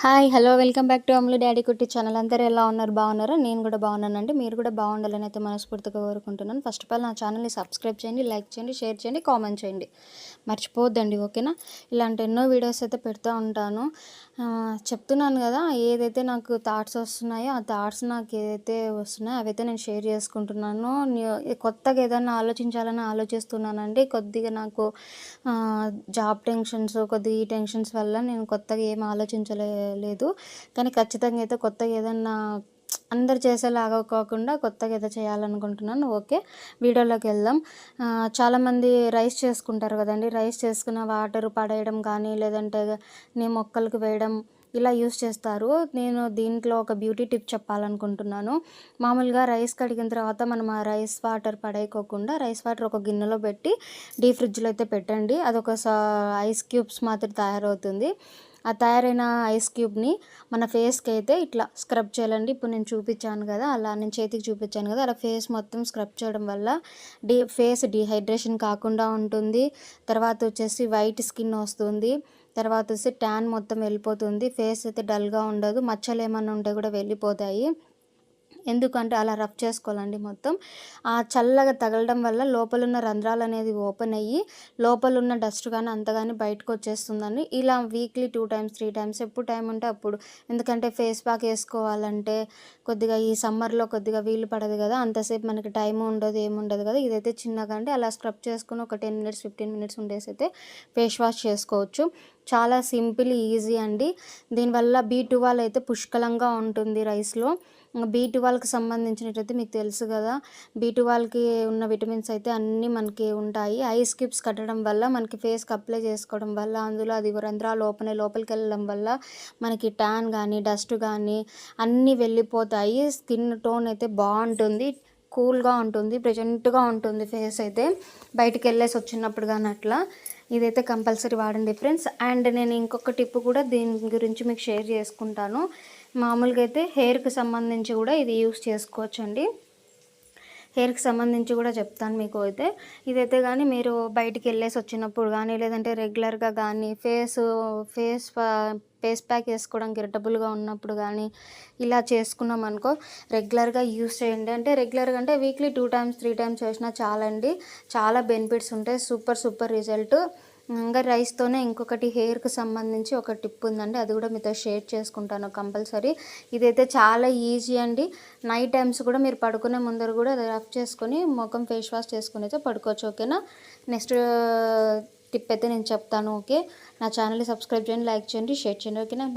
Hi hello welcome back to Ammulu daddy కుట్టి channel. అందరూ ఎలా ఉన్నారు? బాగున్నారా? నేను కూడా బాగున్నానండి. మీరు కూడా బాగుండాలని అయితే మనస్ఫూర్తిగా కోరుకుంటున్నాను. ఫస్ట్ ఆఫ్ ఆల్ నా ఛానల్ని సబ్స్క్రైబ్ చేయండి, లైక్ చేయండి, షేర్ చేయండి, కామెంట్ చేయండి, మర్చిపోవద్దండి. ఓకేనా? ఇలాంటి ఎన్నో వీడియోస్ అయితే పెడుతూ ఉంటాను. చెప్తున్నాను కదా, ఏదైతే నాకు థాట్స్ వస్తున్నాయో ఆ థాట్స్ నాకు ఏదైతే వస్తున్నాయో అవైతే నేను షేర్ చేసుకుంటున్నాను. కొత్తగా ఏదైనా ఆలోచించాలని ఆలోచిస్తున్నానండి. కొద్దిగా నాకు జాబ్ టెన్షన్స్, కొద్దిగా ఈ టెన్షన్స్ వల్ల నేను కొత్తగా ఏం ఆలోచించలేదు. కానీ ఖచ్చితంగా అయితే కొత్తగా ఏదన్నా అందరు చేసేలాగా కాకుండా కొత్తగా ఏదో చేయాలనుకుంటున్నాను. ఓకే, వీడియోలోకి వెళ్దాం. చాలామంది రైస్ చేసుకుంటారు కదండి. రైస్ చేసుకున్న వాటర్ పడేయడం కానీ, లేదంటే నేను మొక్కలకు వేయడం ఇలా యూస్ చేస్తారు. నేను దీంట్లో ఒక బ్యూటీ టిప్ చెప్పాలనుకుంటున్నాను. మామూలుగా రైస్ కడిగిన తర్వాత మనం ఆ రైస్ వాటర్ పడేయకోకుండా రైస్ వాటర్ ఒక గిన్నెలో పెట్టి డీప్ ఫ్రిడ్జ్లో అయితే పెట్టండి. అదొక ఐస్ క్యూబ్స్ మాత్రం తయారవుతుంది. ఆ తయారైన ఐస్ క్యూబ్ని మన ఫేస్కి అయితే ఇట్లా స్క్రబ్ చేయాలండి. ఇప్పుడు నేను చూపించాను కదా, అలా నేను చేతికి చూపించాను కదా, అలా ఫేస్ మొత్తం స్క్రబ్ చేయడం వల్ల ఫేస్ డీహైడ్రేషన్ కాకుండా ఉంటుంది. తర్వాత వచ్చేసి వైట్ స్కిన్ వస్తుంది. తర్వాత వచ్చి ట్యాన్ మొత్తం వెళ్ళిపోతుంది. ఫేస్ అయితే డల్గా ఉండదు. మచ్చలు ఏమన్నా ఉంటే కూడా వెళ్ళిపోతాయి. ఎందుకంటే అలా రఫ్ చేసుకోవాలండి మొత్తం. ఆ చల్లగా తగలడం వల్ల లోపలున్న రంధ్రాలు అనేది ఓపెన్ అయ్యి లోపలున్న డస్ట్ కానీ అంత కానీ బయటకు వచ్చేస్తుందండి. ఇలా వీక్లీ 2 టైమ్స్ 3 టైమ్స్ ఎప్పుడు టైం ఉంటే అప్పుడు. ఎందుకంటే ఫేస్ ప్యాక్ వేసుకోవాలంటే కొద్దిగా ఈ సమ్మర్లో కొద్దిగా వీలు పడదు కదా, అంతసేపు మనకి టైం ఉండదు, ఏముండదు కదా. ఇదైతే చిన్నగా అంటే అలా స్క్రబ్ చేసుకుని ఒక 10 మినిట్స్ 15 మినిట్స్ ఉండేసి అయితే ఫేస్ వాష్ చేసుకోవచ్చు. చాలా సింపుల్, ఈజీ అండి. దీనివల్ల B12 అయితే పుష్కలంగా ఉంటుంది రైస్లో. B12కి సంబంధించినట్టయితే మీకు తెలుసు కదా, B12కి ఉన్న విటమిన్స్ అయితే అన్నీ మనకి ఉంటాయి. ఐస్ క్యూబ్స్ కట్టడం వల్ల మనకి ఫేస్కి అప్లై చేసుకోవడం వల్ల అందులో అది రంధ్రాలు ఓపెన్ అయ్యి లోపలికి వెళ్ళడం వల్ల మనకి ట్యాన్ కానీ డస్ట్ కానీ అన్నీ వెళ్ళిపోతాయి. స్కిన్ టోన్ అయితే బాగుంటుంది, కూల్గా ఉంటుంది, ప్రెజెంట్గా ఉంటుంది ఫేస్ అయితే. బయటికి వెళ్ళేసి వచ్చినప్పుడు కానీ అట్లా ఇదైతే కంపల్సరీ వాడండి ఫ్రెండ్స్. అండ్ నేను ఇంకొక టిప్ కూడా దీని గురించి మీకు షేర్ చేసుకుంటాను. మామూలుగా అయితే హెయిర్కి సంబంధించి కూడా ఇది యూస్ చేసుకోవచ్చండి. హెయిర్కి సంబంధించి కూడా చెప్తాను మీకు. అయితే ఇదైతే కానీ మీరు బయటికి వెళ్ళేసి వచ్చినప్పుడు కానీ, లేదంటే రెగ్యులర్గా కానీ ఫేస్ ప్యాక్ వేసుకోవడానికి ఇరిటబుల్గా ఉన్నప్పుడు కానీ ఇలా చేసుకున్నాం అనుకో, రెగ్యులర్గా యూస్ చేయండి. అంటే రెగ్యులర్గా అంటే వీక్లీ 2 టైమ్స్ 3 టైమ్స్ చేసినా చాలండి. చాలా బెనిఫిట్స్ ఉంటాయి. Super result. ఇంకా రైస్తోనే ఇంకొకటి హెయిర్కి సంబంధించి ఒక టిప్ ఉందండి, అది కూడా మీతో షేర్ చేసుకుంటాను కంపల్సరీ. ఇదైతే చాలా ఈజీ అండి. నైట్ టైమ్స్ కూడా మీరు పడుకునే ముందర కూడా రఫ్ చేసుకొని ముఖం ఫేస్ వాష్ చేసుకుని అయితే పడుకోవచ్చు. ఓకేనా? నెక్స్ట్ టిప్ అయితే నేను చెప్తాను. ఓకే, నా ఛానల్ని సబ్స్క్రైబ్ చేయండి, లైక్ చేయండి, షేర్ చేయండి. ఓకేనా?